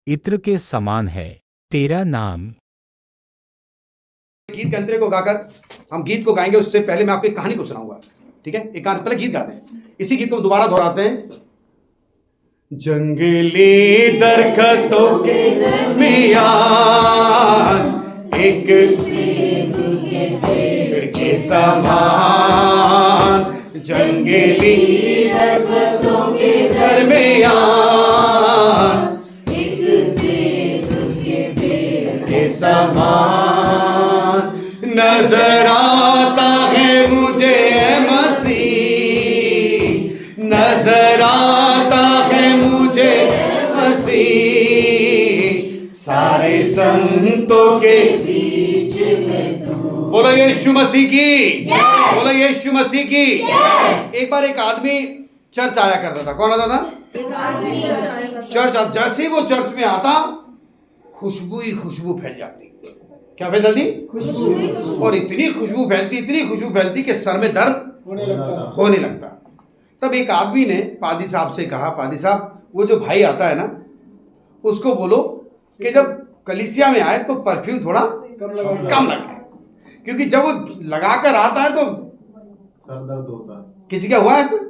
इत्र के समान है तेरा नाम। गीत के अंतरे को गाकर हम गीत को गाएंगे, उससे पहले मैं आपको एक कहानी को सुनाऊंगा। ठीक है, एक कहानी, पहले गीत गाते हैं, इसी गीत को दोबारा दोहराते हैं। जंगली दरख्तों के दरमियान एक पेड़ के समान, जंगली दरख्तों के दरमियान एक सेब के पेड़ के समान नजर आता है मुझे मसीह, नजर आता है मुझे मसीह, सारे संतों के बीच में तू। बोलो यीशु मसीह की, बोलो यीशु मसीह की। एक बार एक आदमी चर्च आया करता था। कौन आता था? चर्च। जैसे ही वो चर्च में आता, खुशबू ही खुशबू फैल जाती। क्या फैल जाती? खुशबू। और इतनी खुशबू फैलती कि सर में दर्द होने लगता। तब एक आदमी ने पादी साहब से कहा, पादी साहब, वो जो भाई आता है ना, उसको बोलो कि जब कलीसिया में आए तो परफ्यूम थोड़ा कम लगाए, क्योंकि जब वो लगाकर आता है तो सर दर्द होता है। किसी का हुआ है इसमें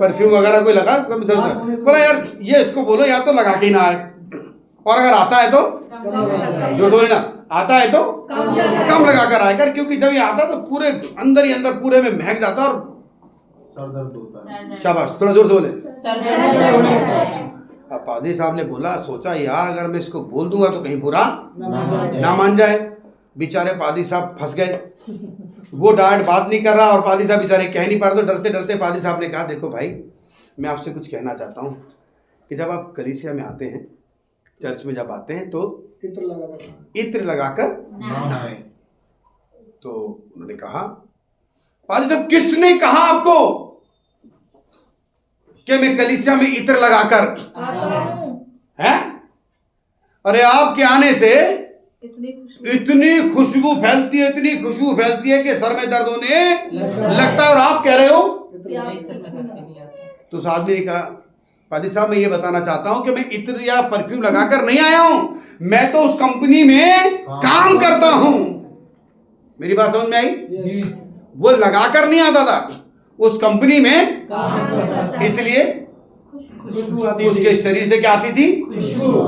परफ्यूम वगैरह कोई लगा? बोला यार ये इसको बोलो या तो लगा के ही ना आए, और अगर आता है तो जो बोले ना, आता है तो कम लगा कर आएगा, क्योंकि जब ये आता तो पूरे अंदर ही अंदर पूरे में महक जाता और सर दर्द होता है। शाबाश, थोड़ा जोर से बोले। अब पादी साहब ने बोला, सोचा यार अगर मैं इसको बोल दूंगा तो कहीं बुरा ना मान जाए। बेचारे पादी साहब फंस गए। वो डांट बात नहीं कर रहा और पादी साहब बेचारे कह नहीं पा रहे, तो डरते डरते पादी साहब ने कहा, देखो भाई, मैं आपसे कुछ कहना चाहता हूँ कि जब आप कलीसिया में आते हैं, चर्च में जब आते हैं, तो इत्र लगाकर नहाएं। तो उन्होंने कहा, पादी साहब किसने कहा आपको कि मैं कलीसिया में इत्र लगाकर हैं? अरे आपके आने से इतनी खुशबू फैलती है, इतनी खुशबू फैलती है कि सर में दर्द होने लगता है, और आप कह रहे हो? तो उस आदमी ने कहा, पादी साहब मैं ये बताना चाहता हूं कि मैं इत्र या परफ्यूम लगाकर नहीं आया हूं, मैं तो उस कंपनी में काम करता हूं। मेरी बात समझ में आई? वो लगाकर नहीं आता था, उस कंपनी में इसलिए उसके शरीर से क्या आती थी?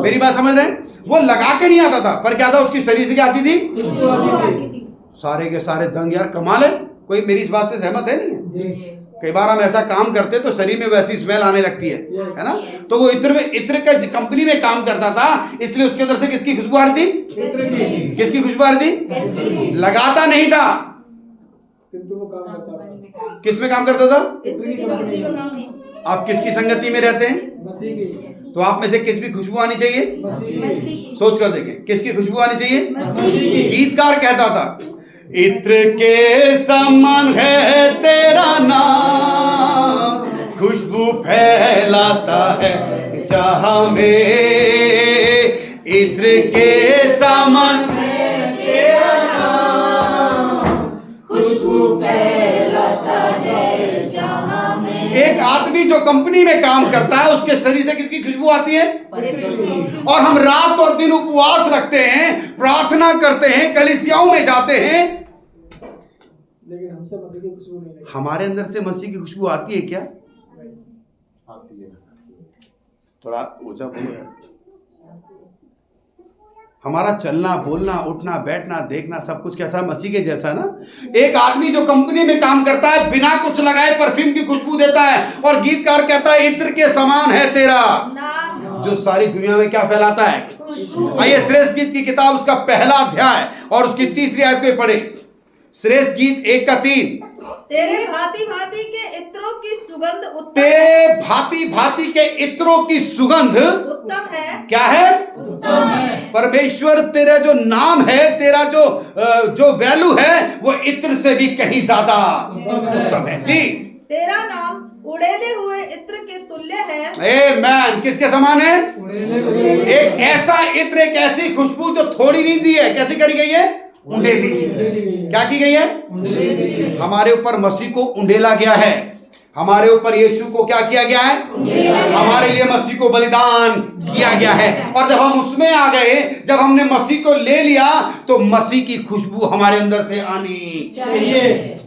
मेरी बात समझ रहे हैं? वो लगा के नहीं आता था, पर क्या था, उसकी शरीर से क्या आती थी? सारे के सारे दंग। यार कमाल है, कोई मेरी इस बात से सहमत है? नहीं है? कई बार हम ऐसा काम करते तो शरीर में वैसी स्मेल आने लगती है ना? तो वो इत्र का कंपनी में काम करता था, इसलिए उसके अंदर से किसकी खुशबू आ रही थी? किसकी खुशबू आ रही थी? लगाता नहीं था, किस में काम करता था? आप किसकी संगति में रहते हैं? तो आप में से किस भी खुशबू आनी चाहिए? सोच कर देखें, किसकी खुशबू आनी चाहिए? गीतकार कहता था, इत्र के समान है तेरा नाम, खुशबू फैलाता है जहां में, इत्र के समान है तेरा नाम, खुशबू फैलाता है जहां में। एक आदमी जो कंपनी में काम करता है, उसके शरीर से किसकी खुशबू आती है? और हम रात और दिन उपवास रखते हैं, प्रार्थना करते हैं, कलीसियाओं में जाते हैं, लेकिन हमसे मसीह की खुशबू नहीं। हमारे अंदर से मसीह की खुशबू आती है क्या? आती है। थोड़ा ऊंचा बोलो। हमारा चलना, बोलना, उठना, बैठना, देखना, सब कुछ कैसा? मसीह के जैसा ना? एक आदमी जो कंपनी में काम करता है, बिना कुछ लगाए परफ्यूम की खुशबू देता है, और गीतकार कहता है, इत्र के समान है तेरा, जो सारी दुनिया में क्या फैलाता है? आइए श्रेष्ठ गीत की किताब, उसका पहला अध्याय और उसकी 3 आयत को पढ़े। श्रेष्ठ गीत 1:3। तेरे भांति भांति के इत्रों की सुगंध उत्तम, तेरे भांति भांति के इत्रों की सुगंध उत्तम है। क्या है? उत्तम है। परमेश्वर तेरा जो नाम है, तेरा जो वैल्यू है, वो इत्र से भी कहीं ज्यादा उत्तम है। जी, तेरा नाम उड़ेले हुए इत्र के तुल्य है। आमेन। किसके समान है? एक ऐसा इत्र, एक ऐसी खुशबू जो थोड़ी नहीं दी है, कैसी करी गई है? उंडेली। क्या की गई है? हमारे ऊपर मसीह को उंडेला गया है, हमारे ऊपर यीशु को क्या किया गया है? हमारे लिए मसीह को बलिदान किया गया है। और जब हम उसमें आ गए, जब हमने मसीह को ले लिया, तो मसीह की खुशबू हमारे अंदर से आनी चाहिए।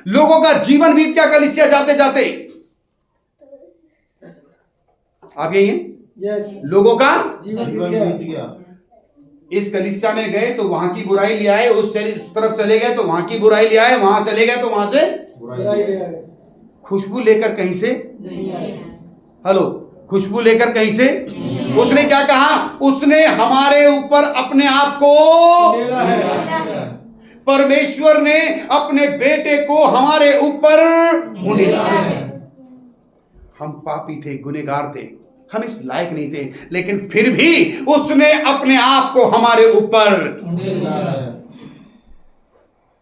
लोगों का जीवन बीत गया कलीसिया जाते जाते, आप यही हैं? यस, लोगों का जीवन बीत गया। इस कलीसिया में गए तो वहां की बुराई ले आए, उस तरफ चले गए तो वहां की बुराई ले आए, वहां चले गए तो वहां से बुराई बुराई ले आए, खुशबू लेकर कहीं से नहीं आए। हेलो, खुशबू लेकर कहीं से। उसने क्या कहा? उसने हमारे ऊपर अपने आप को, उंडेला है, परमेश्वर ने अपने बेटे को हमारे ऊपर उंडेला है। हम पापी थे, गुनहगार थे, हम इस लायक नहीं थे, लेकिन फिर भी उसने अपने आप को हमारे ऊपर। उंडेला है।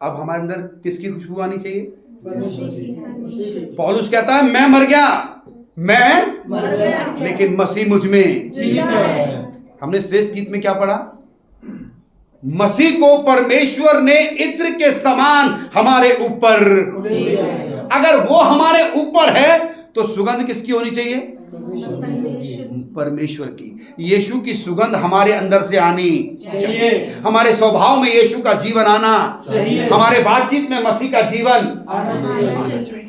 अब हमारे अंदर किसकी खुशबू आनी चाहिए? परमेश्वर की। पौलुस कहता है मैं मर गया, मैं मर गया, लेकिन मसीह मुझ में। जीवित है। हमने श्रेष्ठ गीत में क्या पढ़ा? मसीह को परमेश्वर ने इत्र के समान हमारे ऊपर। उंडेला है। अगर वो हमारे ऊपर है तो सुगंध किसकी होनी चाहिए? परमेश्वर की। यीशु की सुगंध हमारे अंदर से आनी चाहिए। हमारे स्वभाव में यीशु का जीवन आना चाहिए। हमारे बातचीत में मसीह का जीवन आना चाहिए।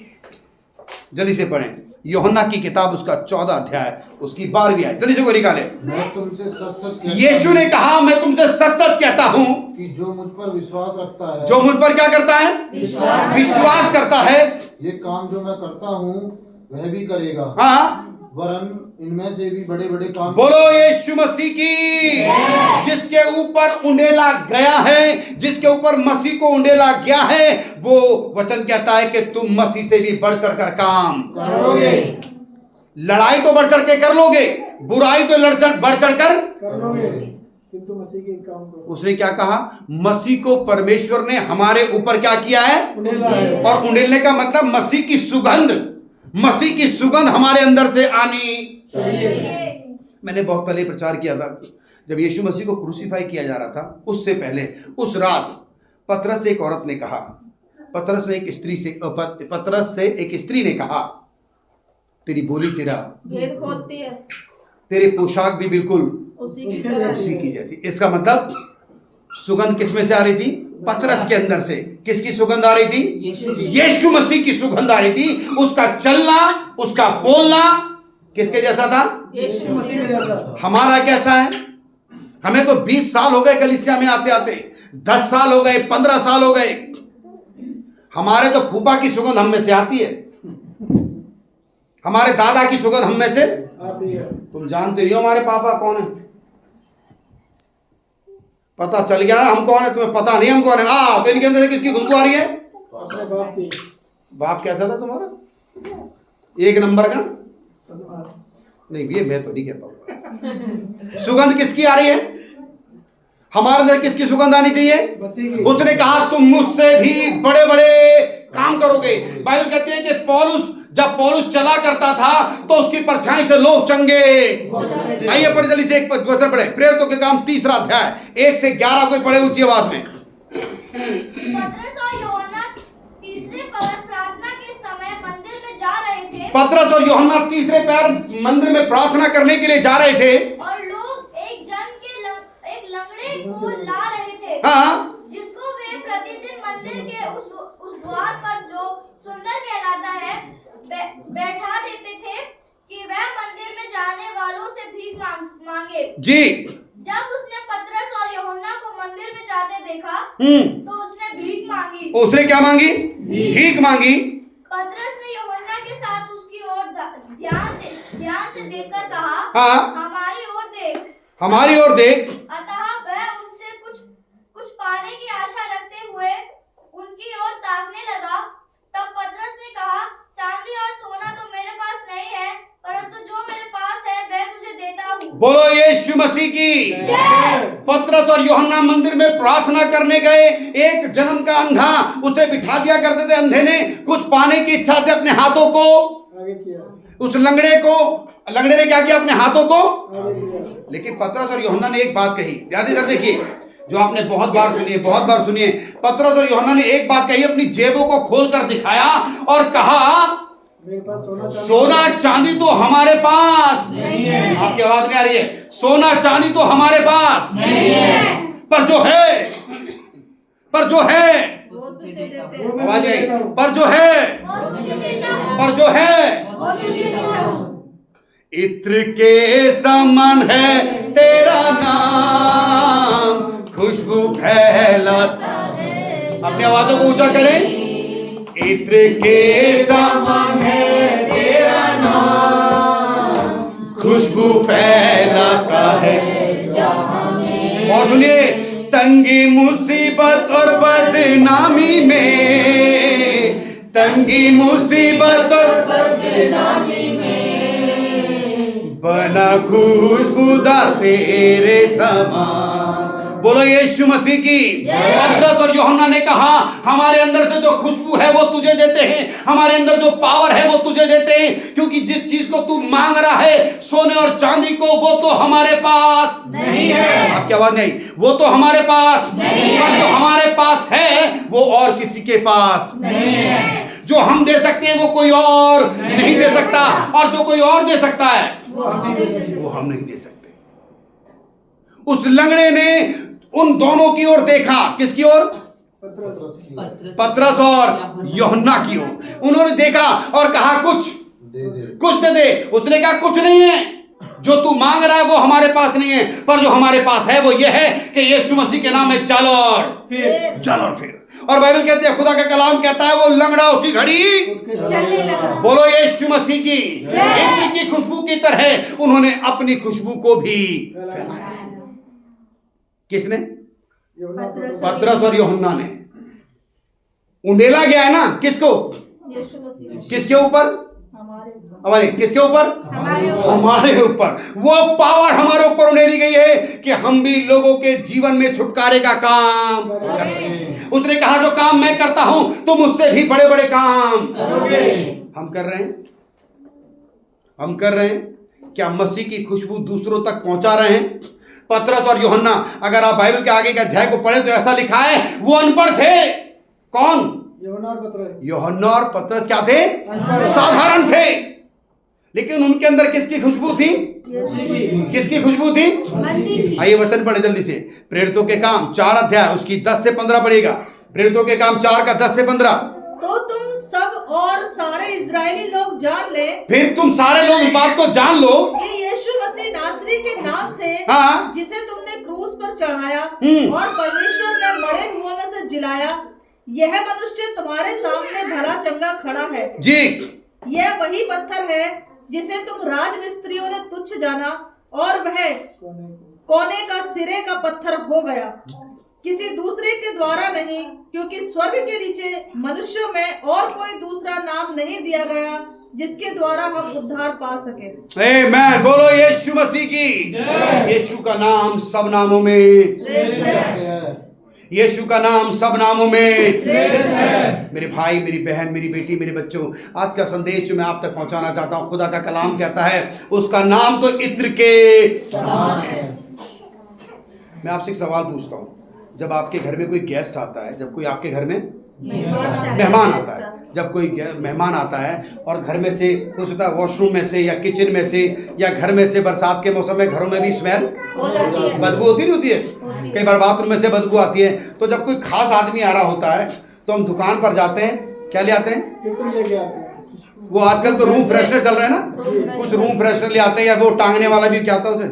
जल्दी से पढ़ें यूहन्ना की किताब, उसका 14 अध्याय, उसकी 12वीं आयत, जल्दी से को निकाले। मैं तुमसे सच सच कहता यीशु ने कहा मैं तुमसे सच सच कहता हूं कि जो मुझ पर विश्वास रखता है, जो मुझ पर क्या करता है? विश्वास करता है। ये काम जो मैं करता हूँ वह भी करेगा, हाँ, वरन इनमें से भी बड़े बड़े काम। बोलो यीशु मसीह की। जिसके ऊपर उंडेला गया है, जिसके ऊपर मसीह को उंडेला गया है, वो वचन कहता है कि तुम मसीह से भी बढ़ चढ़ कर काम करोगे। लड़ाई तो बढ़ चढ़ के कर लोगे, बुराई तो बढ़ चढ़ कर। कर लोगे, किंतु मसीह के काम को उसने क्या कहा? मसीह को परमेश्वर ने हमारे ऊपर क्या किया है? उंडेला है। और उंडेलने का मतलब मसीह की सुगंध, मसीह की सुगंध हमारे अंदर से आनी चाहिए। मैंने बहुत पहले प्रचार किया था, जब यीशु मसीह को क्रूसीफाई किया जा रहा था, उससे पहले उस रात पतरस से एक औरत ने कहा, पतरस से एक स्त्री ने कहा, तेरी बोली तेरा भेद खोलती है तेरी पोशाक भी बिल्कुल उसी की उसके तरह। उसी की जैसी। इसका मतलब सुगंध किस में से आ रही थी? पतरस के अंदर से। किसकी सुगंध आ रही थी? यीशु मसीह की सुगंध आ रही थी। उसका चलना, उसका बोलना किसके जैसा था? यीशु मसीह के जैसा। हमारा कैसा है? हमें तो 20 साल हो गए कलीसिया में आते आते, 10 साल हो गए, 15 साल हो गए। हमारे तो फूफा की सुगंध हम में से आती है, हमारे दादा की सुगंध हम में से आती है। तुम जानते ही हो हमारे पापा कौन है। पता चल गया हम कौन है, तुम्हें पता नहीं हम कौन है। तो इनके अंदर से किसकी खुशबू आ रही है? अपने बाप की। बाप कैसा था तुम्हारा? एक नंबर का? बदमाश। नहीं, ये मैं तो नहीं कहता हूं। सुगंध किसकी आ रही है? हमारे अंदर किसकी सुगंध आनी चाहिए? मसीह की। उसने कहा तुम मुझसे भी बड़े बड़े काम करोगे। बाइबल कहती है कि जब पौलुस चला करता था तो उसकी परछाई से लोग चंगे। आइए पढ़े जल्दी से एक वचन पढ़े, प्रेरितों के काम 3 अध्याय 1 से 11 कोई पढ़े ऊंची आवाज में। पतरस और यूहन्ना तीसरे पहर प्रार्थना के समय मंदिर में जा रहे थे। पतरस और यूहन्ना तीसरे पैर मंदिर में प्रार्थना करने के लिए जा रहे थे। और लोग एक लंगड़े को ला रहे थे, हाँ, जिसको वे प्रतिदिन मंदिर के उस द्वार पर जो सुंदर कहलाता है बैठा देते थे कि वह मंदिर में जाने वालों से भीख मांगे। जी। जब उसने पतरस और यूहन्ना को मंदिर में जाते देखा तो उसने भीख मांगी। उसने क्या मांगी? भीख मांगी। पतरस ने यूहन्ना के साथ उसकी ओर ध्यान से देखकर कहा, हाँ, हमारी ओर देख। हमारी ओर देख। अतः वह उनसे कुछ पाने की आशा रखते हुए उनकी ओर ताकने लगा। तब पतरस ने कहा, चांदी और सोना तो मेरे पास नहीं है, परंतु जो मेरे पास है वह तुझे देता हूँ। बोलो यीशु मसीह की। पतरस और यूहन्ना मंदिर में प्रार्थना करने गए। एक जन्म का अंधा, उसे बिठा दिया करते थे अंधे ने, कुछ पाने की इच्छा से अपने हाथों को आगे किया। उस लंगड़े ने क्या किया? अपने हाथों को। आगे किया। लेकिन पतरस और यूहन्ना ने एक बात कही, ध्यान से देखिए, जो आपने बहुत बार सुनिए। पतरस और यूहन्ना ने एक बात कही, अपनी जेबों को खोलकर दिखाया और कहा मेरे पास सोना चांदी तो हमारे पास नहीं है। आपकी आवाज नहीं आ रही है? सोना चांदी तो हमारे पास नहीं है, पर जो है वो तुझे देते हैं। आवाज आई, पर जो है वो तुझे देता हूँ। इत्र के समान है तेरा नाम, खुशबू फैलाता है। अपनी आवाजों को ऊंचा करें। इत्र के समान है तेरा नाम, खुशबू फैलाता है। और सुनिए, तंगी मुसीबत और बदनामी में, तंगी मुसीबत और बदनामी में बना खुशबूदार तेरे समान। बोलो यीशु मसीह की। पतरस और यूहन्ना ने कहा, हमारे अंदर से जो खुशबू है वो तुझे देते हैं, हमारे अंदर जो पावर है वो तुझे देते हैं, क्योंकि जिस चीज को तू मांग रहा है, सोने और चांदी को, वो तो हमारे पास नहीं है। आपकी आवाज नहीं? वो तो हमारे पास नहीं, पर जो हमारे पास है वो और किसी के पास नहीं है। जो हम दे सकते हैं वो कोई और नहीं दे सकता, और जो कोई और दे सकता है वो हम नहीं दे सकते। उस लंगड़े ने उन दोनों की ओर देखा। किसकी ओर? पतरस और यूहन्ना की ओर। उन्होंने देखा और कहा, कुछ दे दे। उसने कहा, कुछ नहीं है, जो तू मांग रहा है वो हमारे पास नहीं है, पर जो हमारे पास है वो ये है कि यीशु मसीह के नाम में चल और फिर। और बाइबल कहती है, खुदा का कलाम कहता है, वो लंगड़ा उसी घड़ी चलने लगा। बोलो यीशु मसीह की। इत्र की खुशबू की तरह उन्होंने अपनी खुशबू को भी फैलाया। किसने? पतरस और यूहन्ना ने। उंडेला गया है ना किसको? यीशु मसीह किसके ऊपर? हमारे किसके ऊपर? हमारे ऊपर। वो पावर हमारे ऊपर उंडेली गई है कि हम भी लोगों के जीवन में छुटकारे का काम कर सकें। उसने कहा, जो काम मैं करता हूं तुम उससे भी बड़े बड़े काम करोगे। हम कर रहे हैं। क्या मसीह की खुशबू दूसरों तक पहुंचा रहे हैं? पतरस और यूहन्ना, अगर आप बाइबल के आगे के अध्याय को पढ़े तो ऐसा लिखा है, वो अनपढ़ थे। कौन? यूहन्ना और पतरस क्या थे? साधारण थे, लेकिन उनके अंदर किसकी खुशबू थी? किसकी खुशबू थी? आइए वचन पढ़े जल्दी से। प्रेरितों के काम 4 अध्याय, उसकी 10 से 15 पढ़ेगा। प्रेरितों के काम 4 का 10 से 15। तो तुम सब और सारे इजरायली लोग जान ले, फिर तुम सारे लोग इस बात को जान लो कि यीशु मसीह नासरी के नाम से, हाँ, जिसे तुमने क्रूस पर चढ़ाया और परमेश्वर ने मरे हुओं में से जिलाया, यह मनुष्य तुम्हारे सामने भला चंगा खड़ा है जी। यह वही पत्थर है जिसे तुम राजमिस्त्रियों ने तुच्छ जाना, और वह कोने का सिरे का पत्थर हो गया, किसी दूसरे के द्वारा नहीं, क्योंकि स्वर्ग के नीचे मनुष्यों में और कोई दूसरा नाम नहीं दिया गया जिसके द्वारा हम उद्धार पा सके। आमीन। बोलो यीशु मसीह की। यीशु का नाम सब नामों में श्रेष्ठ है। यीशु का नाम सब नामों में श्रेष्ठ है। मेरे भाई, मेरी बहन, मेरी बेटी, मेरे बच्चों, आज का संदेश जो मैं आप तक पहुंचाना चाहता हूं, खुदा का कलाम कहता है उसका नाम तो इत्र के समान है। मैं आपसे एक सवाल पूछता हूं, जब आपके घर में कोई गेस्ट आता है, जब कोई आपके घर में मेहमान आता है, जब कोई मेहमान आता है और घर में से हो सकता है वॉशरूम में से या किचन में से या घर में से, बरसात के मौसम में घरों में भी स्मेल बदबू होती है। कई बार बाथरूम में से बदबू आती है। तो जब कोई खास आदमी आ रहा होता है तो हम दुकान पर जाते हैं, क्या ले आते हैं? वो आजकल तो रूम फ्रेशनर चल रहा है ना, कुछ रूम फ्रेशनर ले आते हैं, या वो टांगने वाला भी क्या आता है उसे,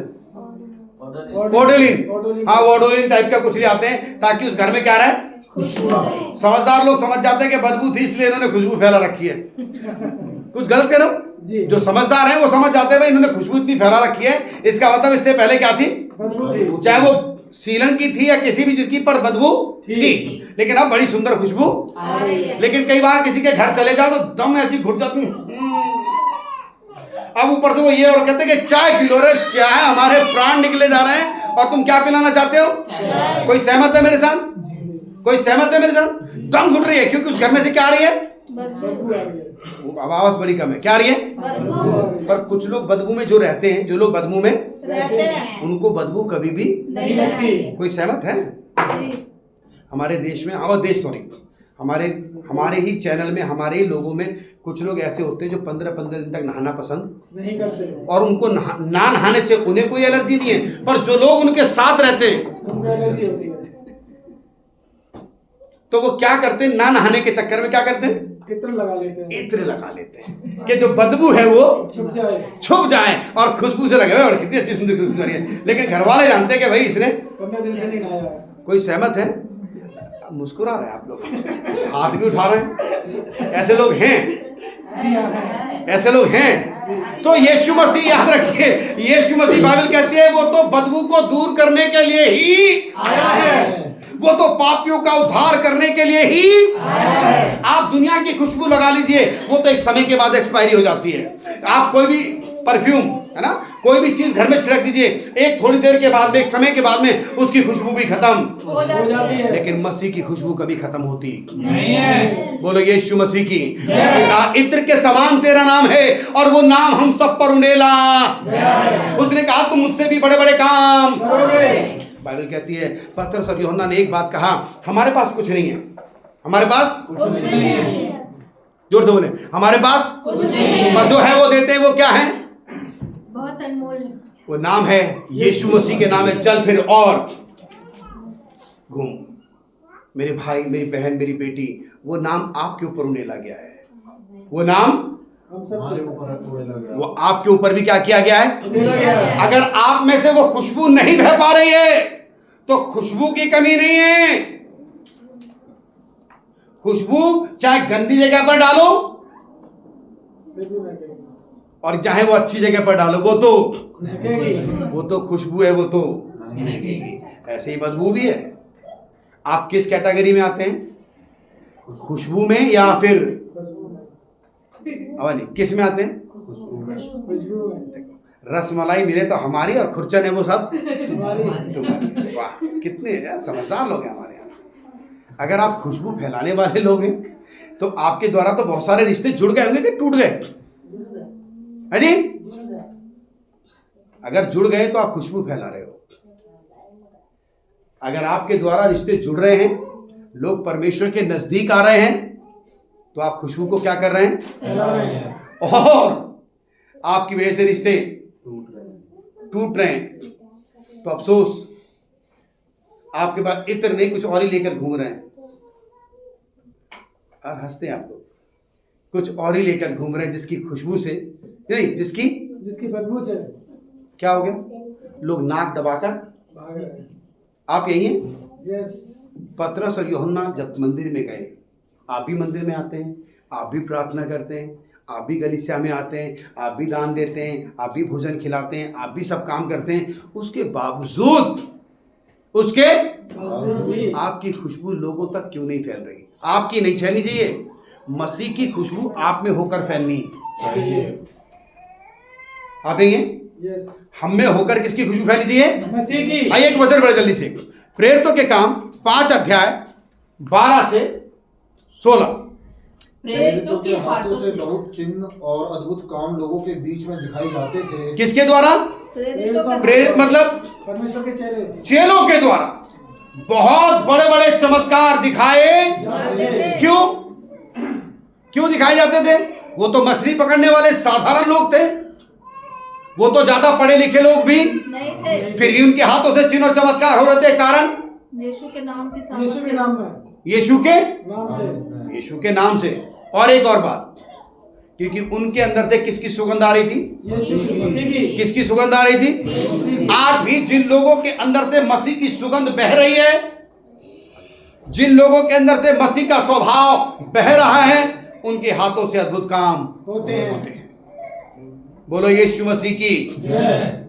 ओडोलिन। हाँ, ओडोलिन टाइप का कुछ ले आते हैं ताकि उस घर में क्या रहे, समझदार लोग समझ जाते हैं कि बदबू थी इसलिए इन्होंने खुशबू फैला रखी है। कुछ गलत कह रहा हूं? जो समझदार हैं वो समझ जाते हैं भाई इन्होंने खुशबू इतनी फैला रखी है, इसका मतलब इससे पहले क्या थी, चाहे वो सीलन की थी या किसी भी चीज की, पर बदबू थी, लेकिन अब बड़ी सुंदर खुशबू। लेकिन कई बार किसी के घर चले जाओ तो दम ऐसी घुट जाती। अब ऊपर से वो ये और कहते हैं कि चाय पी लो रे, चाय हमारे प्राण निकले जा रहे हैं और तुम क्या पिलाना चाहते हो? कोई सहमत है मेरे साथ? कोई सहमत है मेरे साथ? दम घुट रही है क्योंकि उस घर में से क्या आ रही है? आवाज बड़ी कम है, क्या आ रही है? पर कुछ लोग बदबू में जो रहते हैं, जो लोग बदबू में रहते हैं, उनको बदबू कभी भी नहीं लगती। कोई सहमत है? हमारे देश में, और देश तो नहीं, हमारे ही चैनल में, हमारे ही लोगों में कुछ लोग ऐसे होते हैं जो 15-15 दिन तक नहाना पसंद नहीं करते, और उनको ना नहाने से उन्हें कोई एलर्जी नहीं है, पर जो लोग उनके साथ रहते हैं उनको एलर्जी होती है, तो वो क्या करते हैं, ना नहाने के चक्कर में क्या करते हैं, इत्र लगा लेते हैं, इत्र लगा लेते हैं कि जो बदबू है वो छुप जाए और खुशबू से लगे, और कितनी अच्छी सुंदर खुशबू आ रही है। लेकिन घर वाले जानते हैं कि भाई इसने 15 दिन से नहीं नहाया है। कोई सहमत है? मुस्कुरा रहे हैं आप लोग, हाथ भी उठा रहे हैं, ऐसे लोग हैं, ऐसे लोग हैं। तो यीशु मसीह, याद रखिए, यीशु मसीह, बाइबल कहती है वो तो बदबू को दूर करने के लिए ही आया है, वो तो पापियों का उद्धार करने के लिए ही आया है। आप दुनिया की खुशबू लगा लीजिए, वो तो एक समय के बाद एक्सपायरी हो जाती है। आप कोई भी परफ्यूम, है ना, कोई भी चीज घर में छिड़क दीजिए, एक थोड़ी देर के बाद में, एक समय के बाद में उसकी खुशबू भी खत्म हो जाती है। लेकिन मसीह की खुशबू कभी खत्म होती नहीं है। बोलो यीशु मसीह की जय। इत्र के समान तेरा नाम है और वो नाम हम सब पर उंडेला। उसने कहा तुम मुझसे भी बड़े बड़े काम करोगे। बाइबल कहती है, पतरस और यूहन्ना ने एक बात कहा, हमारे पास कुछ नहीं है, हमारे पास कुछ नहीं है, जोर से बोले, हमारे पास कुछ नहीं है, पर जो है वो देते हैं। वो क्या है? बहुत अनमोल है। वो नाम है यीशु मसीह के नाम है। चल फिर और घूम मेरे भाई, मेरी बहन, मेरी बेटी, वो नाम आपके ऊपर उंडेला गया है, वो नाम हम सब हमारे ऊपर थोड़े लगे, वो आपके ऊपर भी क्या किया गया है? उंडेला गया है। अगर आप में से वो खुशबू नहीं बह पा रही है तो खुशबू की कमी नहीं है। खुशबू चाहे गंदी जगह पर डालो बिल्कुल लगेगी, और चाहे वो अच्छी जगह पर डालो, वो लगेगी। तो खुशबू है, वो तो नहीं। ऐसे ही बदबू भी है। आप किस कैटेगरी में आते हैं? खुशबू में या फिर नहीं, किस में आते हैं? खुशबू में रसमलाई मिले तो हमारी, और खुरचन है वो सब हमारी। तुम्हारी। वाह, कितने यार समझदार लोग हैं हमारे यहाँ। अगर आप खुशबू फैलाने वाले लोग हैं तो आपके द्वारा तो बहुत सारे रिश्ते जुड़ गए होंगे कि टूट गए? है जी? अगर जुड़ गए तो आप खुशबू फैला रहे हो। अगर आपके द्वारा रिश्ते जुड़ रहे हैं, लोग परमेश्वर के नजदीक आ रहे हैं, तो आप खुशबू को क्या कर रहे हैं? फैला रहे हैं। और आपकी वजह से रिश्ते टूट रहे हैं, तो अफसोस, आपके पास इत्र नहीं, कुछ और ही लेकर घूम रहे हैं। और हंसते हैं आप लोग, कुछ और ही लेकर घूम रहे हैं जिसकी खुशबू से नहीं, जिसकी बदबू से क्या हो गया, लोग नाक दबाकर भाग रहे हैं। आप यही हैं? यस, पतरस और यूहन्ना जब मंदिर में गए, आप भी मंदिर में आते हैं, आप भी प्रार्थना करते हैं, आप भी कलीसिया में आते हैं, आप भी दान देते हैं, आप भी भोजन खिलाते हैं, आप भी सब काम करते हैं, उसके बावजूद आपकी खुशबू लोगों तक क्यों नहीं फैल रही? आपकी नहीं फैलनी चाहिए, मसीह की खुशबू आप में होकर फैलनी चाहिए। आप यही हैं? यस, हम में होकर किसकी खुशबू फैलनी चाहिए? मसीह की। आइए एक वचन बड़े जल्दी से, प्रेरितों के काम 5 अध्याय 12 से 16। प्रेरितों के हाथों से बहुत चिन्ह और अद्भुत काम लोगों के बीच में दिखाई जाते थे। किसके द्वारा? प्रेरित मतलब परमेश्वर के चेले। चेलों के द्वारा बहुत बड़े बड़े चमत्कार दिखाए। क्यों दिखाए जाते थे? वो तो मछली पकड़ने वाले साधारण लोग थे, वो तो ज्यादा पढ़े लिखे लोग भी नहीं थे, फिर भी उनके हाथों से चिन्ह और चमत्कार हो रहे थे। कारण यीशु के नाम की यीशु सामर्थ के से। नाम में, यीशु के नाम से। यीशु के नाम से। और एक और बात, क्योंकि उनके अंदर से किसकी सुगंध आ रही थी? यीशु मसीह की। किसकी सुगंध आ रही थी? आज भी जिन लोगों के अंदर से मसीह की सुगंध बह रही है, जिन लोगों के अंदर से मसीह का स्वभाव बह रहा है, उनके हाथों से अद्भुत काम होते हैं। बोलो यीशु मसीह की। जय।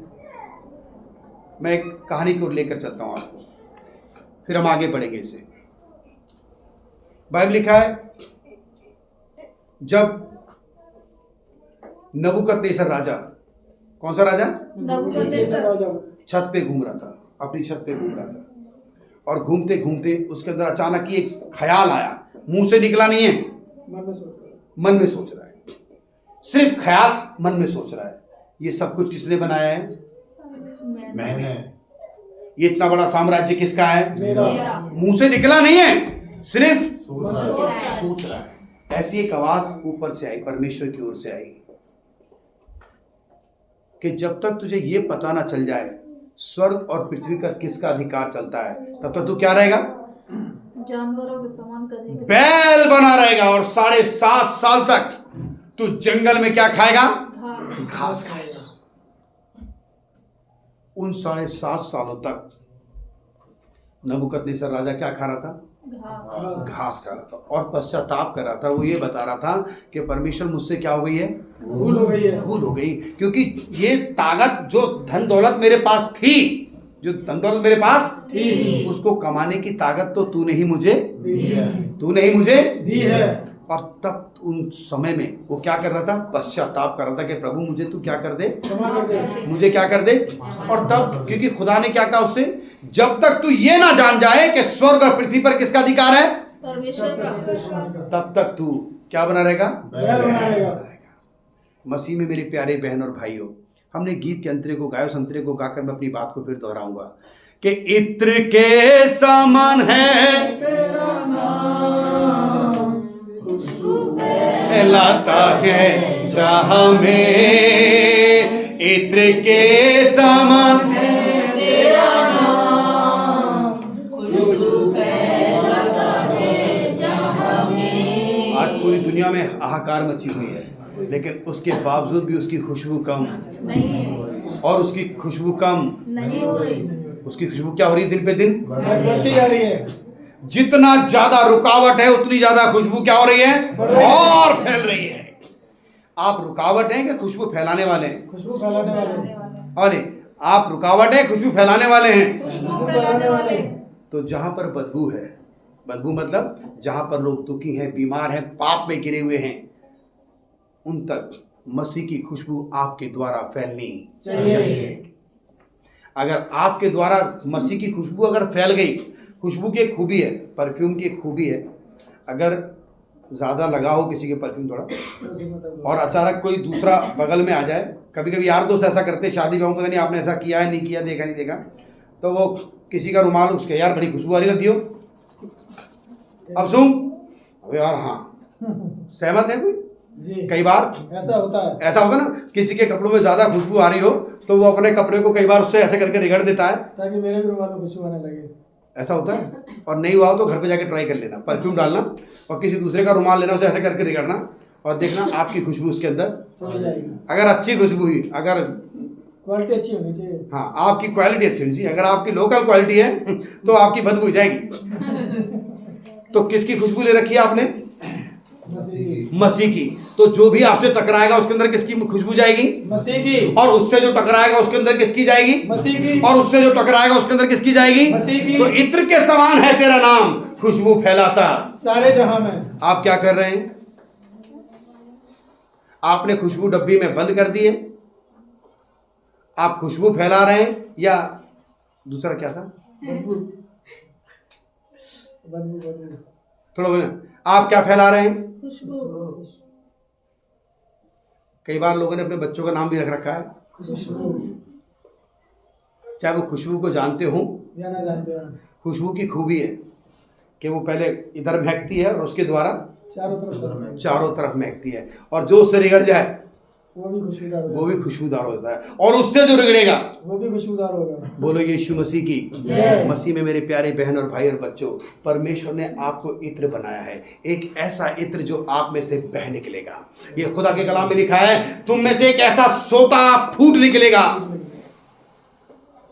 मैं एक कहानी को लेकर चलता हूं आपको, फिर हम आगे बढ़ेंगे इसे। बाइबल लिखा है, जब नबूकदनेस्सर राजा, कौन सा राजा? नबूकदनेस्सर छत पे घूम रहा था, अपनी छत पे घूम रहा था, और घूमते घूमते उसके अंदर अचानक ही एक ख्याल आया, मुंह से निकला नहीं है, मन में सोच रहा है, सिर्फ ख्याल मन में सोच रहा है। ये सब कुछ किसने बनाया है? मैंने। ये इतना बड़ा साम्राज्य किसका है? मेरा। मुंह से निकला नहीं है, सिर्फ सोच रहा है। ऐसी एक आवाज ऊपर से आई, परमेश्वर की ओर से आई कि जब तक तुझे ये पता ना चल जाए स्वर्ग और पृथ्वी का किसका अधिकार चलता है, तब तक तू क्या रहेगा? जानवरों के समान करेंगे, बैल बना रहेगा। और 7.5 साल तक तू जंगल में क्या खाएगा? घास खाएगा। उन 7.5 सालों तक नबूकदनेस्सर राजा क्या खा रहा था? घास खा रहा था और पश्चाताप कर रहा था। वो ये बता रहा था कि परमेश्वर मुझसे क्या हो गई है? भूल हो गई है। भूल हो गई, क्योंकि ये ताकत जो धन दौलत मेरे पास थी, जो धन दौलत मेरे पास थी, उसको कमाने की ताकत तो तूने ही मुझे दी है। तूने ही मुझे दी है। और तब उन समय में वो क्या कर रहा था? पश्चाताप कर रहा था कि प्रभु मुझे तू क्या कर दे, क्षमा कर दे। मुझे क्या कर दे। और तब क्योंकि खुदा ने क्या कहा उससे, जब तक तू ये ना जान जाए कि स्वर्ग और पृथ्वी पर किसका अधिकार है, परमेश्वर का। तब तक तू क्या बना रहेगा? बैल बना रहेगा। मसीह में मेरे प्यारे बहन और भाइयों, हमने गीत के अंतरे को गायो, संतरे को गाकर मैं अपनी बात को फिर दोहराऊंगा कि इत्र के समान है तेरा नाम, फैलाता है जहां में, इत्र के समान है तेरा नाम, आज पूरी दुनिया में हाहाकार मची हुई है, लेकिन उसके बावजूद भी उसकी खुशबू कम नहीं है, और उसकी खुशबू कम, नहीं हो रही। उसकी खुशबू क्या हो रही है? दिन पे दिन बढ़ती जा रही है। जितना ज्यादा रुकावट है उतनी ज्यादा खुशबू क्या हो रही है? और फैल रही है। आप रुकावट हैं कि खुशबू फैलाने वाले हैं? खुशबू फैलाने वाले। अरे आप रुकावट है, खुशबू फैलाने वाले हैं। खुशबू फैलाने वाले। तो जहां पर बदबू है, बदबू मतलब जहां पर लोग दुखी हैं, बीमार हैं, पाप में गिरे हुए हैं, उन तक मसीह की खुशबू आपके द्वारा फैलनी चाहिए। अगर आपके द्वारा मसीह की खुशबू अगर फैल गई, खुशबू की एक खूबी है, परफ्यूम की एक खूबी है, अगर ज़्यादा लगा हो किसी के परफ्यूम थोड़ा और अचानक कोई दूसरा बगल में आ जाए, कभी कभी यार दोस्त ऐसा करते, शादी ब्याह में पता नहीं आपने ऐसा किया है नहीं किया, देखा नहीं देखा, तो वो किसी का रुमाल उसके यार बड़ी खुशबू आ रही लगती हो, अब सुन, अबे यार हाँ, सहमत है कोई? जी, कई बार ऐसा होता है। ऐसा होता ना, किसी के कपड़ों में ज़्यादा खुशबू आ रही हो तो वो अपने कपड़े को कई बार उससे ऐसे करके रिगड़ देता है, ताकि मेरे भी रुमाल में खुशबू आने लगे। ऐसा होता है। और नहीं हुआ हो तो घर पे जाके ट्राई कर लेना, परफ्यूम डालना और किसी दूसरे का रुमाल लेना, उसे ऐसे करके रिगड़ना और देखना आपकी खुशबू उसके अंदर चली जाएगी। अगर अच्छी खुशबू हुई, अगर क्वालिटी अच्छी होनी चाहिए। हाँ आपकी क्वालिटी अच्छी होनी चाहिए, अगर आपकी लोकल क्वालिटी है तो आपकी बदबू जाएगी। तो किसकी खुशबू ले रखी है आपने? मसीह की। मसीह की। तो जो भी आपसे टकराएगा उसके अंदर किसकी खुशबू जाएगी? मसीह की। और उससे जो टकराएगा उसके अंदर किसकी जाएगी? मसीह की। और उससे जो टकराएगा उसके अंदर किसकी जाएगी? मसीह की। तो इत्र के समान है तेरा नाम, खुशबू फैलाता सारे जहां में। आप क्या कर रहे हैं? आपने खुशबू डब्बी में बंद कर दी है, आप खुशबू फैला रहे हैं, या दूसरा क्या था? बदबू बदबू बदबू। थोड़ा बोले, आप क्या फैला रहे हैं? खुशबू। कई बार लोगों ने अपने बच्चों का नाम भी रख रखा है, खुशबू चाहे वो खुशबू को जानते हो। या ना जानते हो, खुशबू की खूबी है कि वो पहले इधर महकती है और उसके द्वारा चारों तरफ महकती है, और जो उससे रिगड़ जाए वो भी खुशबूदार होगा। वो भी खुशबूदार होता है, और उससे जो रिगड़ेगा वो भी खुशबूदार होगा। बोलो यीशु मसीह की जय। मसीह में मेरे प्यारे बहन और भाई और बच्चों, परमेश्वर ने आपको इत्र बनाया है, एक ऐसा इत्र जो आप में से बह निकलेगा। ये खुदा के कलाम में लिखा है, तुम में से एक ऐसा सोता फूट निकलेगा।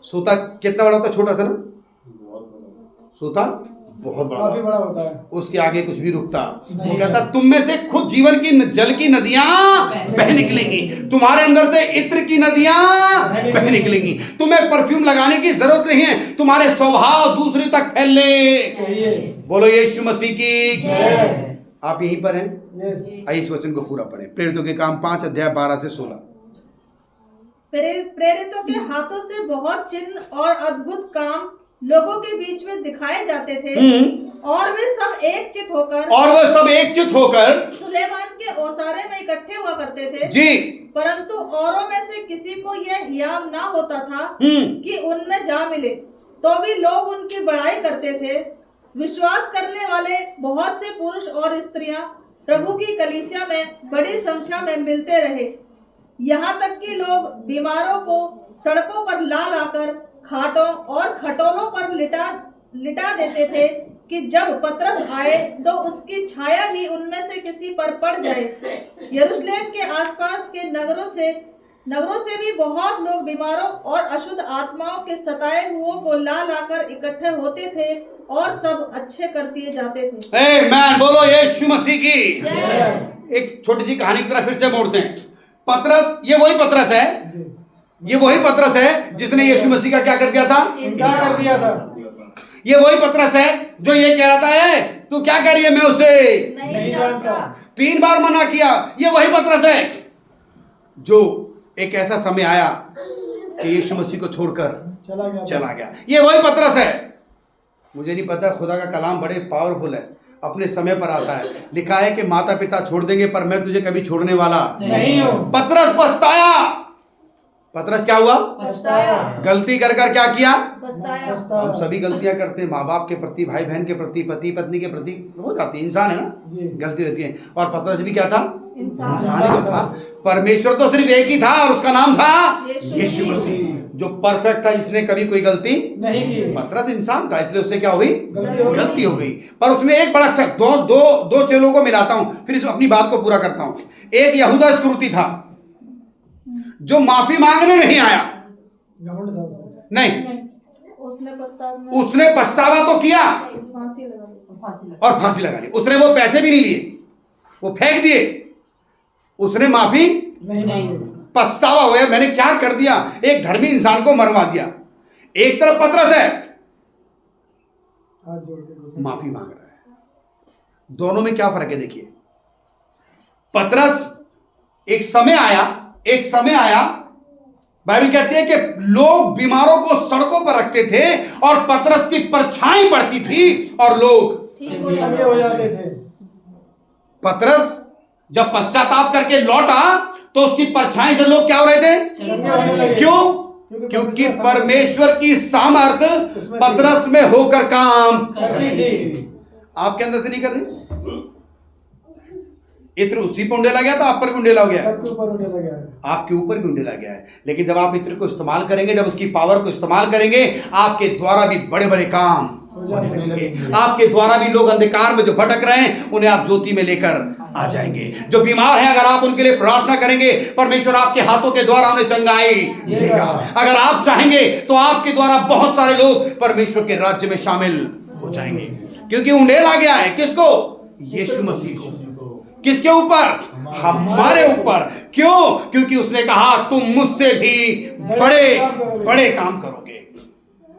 सोता कितना बड़ा होता? छोटा सा ना, सोता बहुत बड़ा काफी बड़ा होता है। उसके आगे कुछ भी रुकता। वो कहता तुम में से खुद जीवन की जल की नदियां बह निकलेंगी, तुम्हारे अंदर से इत्र की नदियां बह निकलेंगी। तुम्हें परफ्यूम लगाने की जरूरत नहीं है, तुम्हारे स्वभाव दूसरे तक फैलने चाहिए। बोलो यीशु मसीह की। जय। आप यहीं पर हैं? यस। आइए इस वचन को पूरा पढ़ें। प्रेरितों के काम 5 अध्याय 12 से 16। प्रेरितों के हाथों से बहुत चिन्ह और अद्भुत काम लोगों के बीच में दिखाए जाते थे, और वे सब एकचित होकर सुलेमान के ओसारे में इकट्ठे हुआ करते थे जी। परंतु औरों में से किसी को यह हियाव ना होता था कि उनमें जा मिले, तो भी लोग उनकी बड़ाई करते थे। विश्वास करने वाले बहुत से पुरुष और स्त्रियां प्रभु की कलीसिया में बड़ी संख्या में मिलते रहे। यहाँ तक कि लोग बीमारों को सड़कों पर ला लाकर खाटों और खटोलों पर लिटा देते थे कि जब पतरस आए तो उसकी छाया ही उनमें से किसी पर पड़ जाए। यरूशलेम के आसपास के नगरों से भी बहुत लोग बीमारों और अशुद्ध आत्माओं के सताए हुओं को ला लाकर इकट्ठे होते थे और सब अच्छे कर दिए जाते थे। आमीन, बोलो यीशु मसीह की। एक छोटी सी कहानी की तरफ फिर से मोड़ते हैं। पतरस, ये वही पतरस है, ये वही पतरस है जिसने यीशु मसीह का क्या कर दिया था? इनकार कर दिया था। ये वही पतरस है जो ये कह रहा था, है तू क्या कह रही है, मैं उसे नहीं जानता। 3 बार मना किया। ये वही पतरस है जो एक ऐसा समय आया कि यीशु मसीह को छोड़कर चला गया। ये वही पतरस है। मुझे नहीं पता, खुदा का कलाम बड़े पावरफुल है, अपने समय पर आता है। लिखा है कि माता पिता छोड़ देंगे पर मैं तुझे कभी छोड़ने वाला नहीं हूं। पतरस पछताया। पतरस क्या हुआ? पछताया। गलती कर कर क्या किया? पछताया। हम सभी गलतियां करते हैं, माँ बाप के प्रति, भाई बहन के प्रति, पति पत्नी के प्रति, हो जाती है, इंसान है ना, गलती रहती है। और पतरस भी क्या था? इंसान ही तो था। परमेश्वर तो सिर्फ एक ही था और उसका नाम था यीशु मसीह, जो परफेक्ट था, जिसने कभी कोई गलती नहीं की। पतरस इंसान था, इसलिए उससे क्या हुई? गलती हो गई। पर उसने एक बड़ा अच्छा दो चेलों को मिलाता हूं, फिर अपनी बात को पूरा करता हूं। एक यहूदा इस्करियोती था जो माफी मांगने नहीं आया। नहीं, उसने पछतावा तो किया और फांसी लगा ली। उसने वो पैसे भी नहीं लिए, वो फेंक दिए, उसने माफी नहीं। पछतावा हुआ, मैंने क्या कर दिया, एक धर्मी इंसान को मरवा दिया। एक तरफ पतरस है, माफी मांग रहा है। दोनों में क्या फर्क है? देखिए, पतरस एक समय आया, बाइबल कहती है कि लोग बीमारों को सड़कों पर रखते थे और पतरस की परछाई पड़ती थी और लोग ठीक हो जाते थे। पतरस जब पश्चाताप करके लौटा तो उसकी परछाई से लोग क्या हो रहे थे? क्यों? क्योंकि परमेश्वर की सामर्थ पतरस में होकर काम आपके अंदर से नहीं कर रही। इत्र उसी पर उंडेला गया था, आप पर भी उंडेला हो गया है, आपके ऊपर भी उंडेला गया है। लेकिन जब आप इत्र को इस्तेमाल करेंगे, जब उसकी पावर को इस्तेमाल करेंगे, आपके द्वारा भी बड़े बड़े काम होंगे। आपके द्वारा भी लोग अंधकार में जो भटक रहे हैं उन्हें आप ज्योति में लेकर आ जाएंगे। जो बीमार हैं, अगर आप उनके लिए प्रार्थना करेंगे, परमेश्वर आपके हाथों के द्वारा उन्हें चंगाई देगा। अगर आप चाहेंगे तो आपके द्वारा बहुत सारे लोग परमेश्वर के राज्य में शामिल हो जाएंगे। क्योंकि उंडेला गया है किसको? यीशु मसीह को। किसके ऊपर? हमारे ऊपर। क्यों? क्योंकि उसने कहा तुम मुझसे भी बड़े काम करोगे।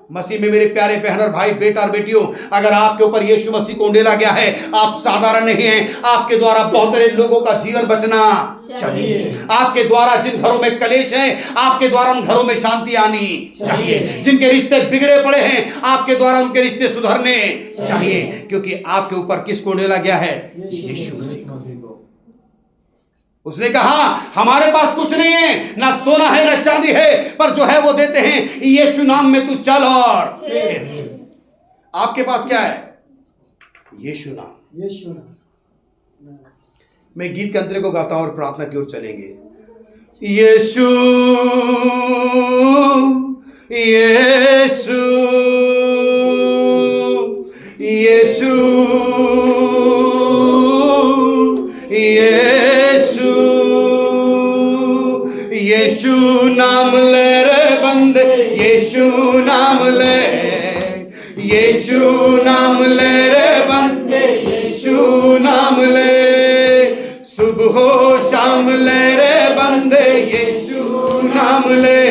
मसीह में मेरे प्यारे बहन और भाई, बेटा और बेटियों, अगर आपके ऊपर यीशु मसीह को उंडेला गया है, आप साधारण नहीं हैं। आपके द्वारा बहुत सारे लोगों का जीवन बचना चाहिए। आपके द्वारा जिन घरों में कलेश है, आपके द्वारा उन घरों में शांति आनी चाहिए। जिनके रिश्ते बिगड़े पड़े हैं, आपके द्वारा उनके रिश्ते सुधरने चाहिए। क्योंकि आपके ऊपर किसको उंडेला गया है? यीशु मसीह को। उसने कहा हमारे पास कुछ नहीं है, ना सोना है ना चांदी है, पर जो है वो देते हैं। यीशु नाम में तू चल और आपके पास क्या है? यीशु नाम। मैं गीत के अंतरे को गाता हूं और प्रार्थना की ओर चलेंगे। यीशु यीशु यीशु यीशु यीशु नाम ले रे बंदे, यीशु नाम ले, यीशु नाम ले रे बंदे, यीशु नाम ले। सुबह हो शाम ले रे बंदे, यीशु नाम ले।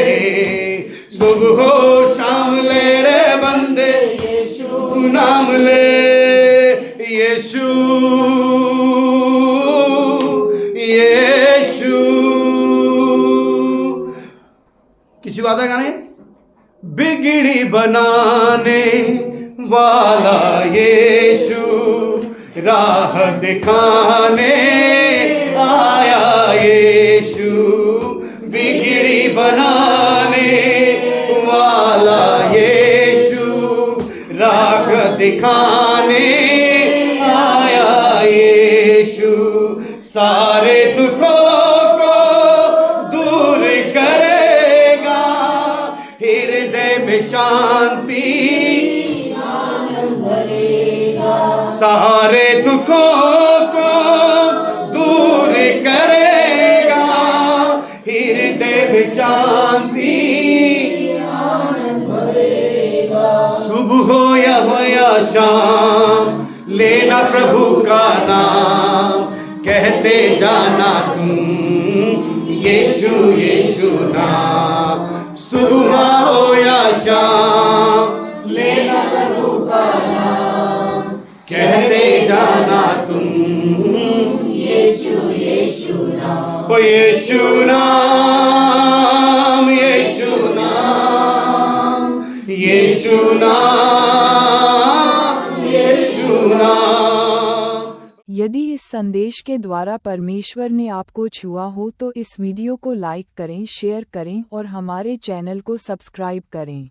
सुबह हो शाम ले रे बंदे, यीशु नाम ले। यीशु यीशु। किसी को आता है गाने? बिगड़ी बनाने वाला यीशु, राह दिखाने आया यीशु। बिगड़ी बनाने वाला यीशु, दिखाने आया यीशु, सारे दुखों को दूर करेगा, हृदय में शांति सारे दुखों को दूर करेगा, हृदय में शांति सुबह हो या शाम, लेना प्रभु का नाम, कहते जाना तुम यीशु यीशु नाम। सुबह हो या शाम, लेना प्रभु का नाम, कहते जाना तुम यीशु यीशु नाम। ओ यीशु नाम, यीशु नाम, यीशु नाम, यीशु नाम। यदि इस संदेश के द्वारा परमेश्वर ने आपको छुआ हो तो इस वीडियो को लाइक करें, शेयर करें और हमारे चैनल को सब्सक्राइब करें।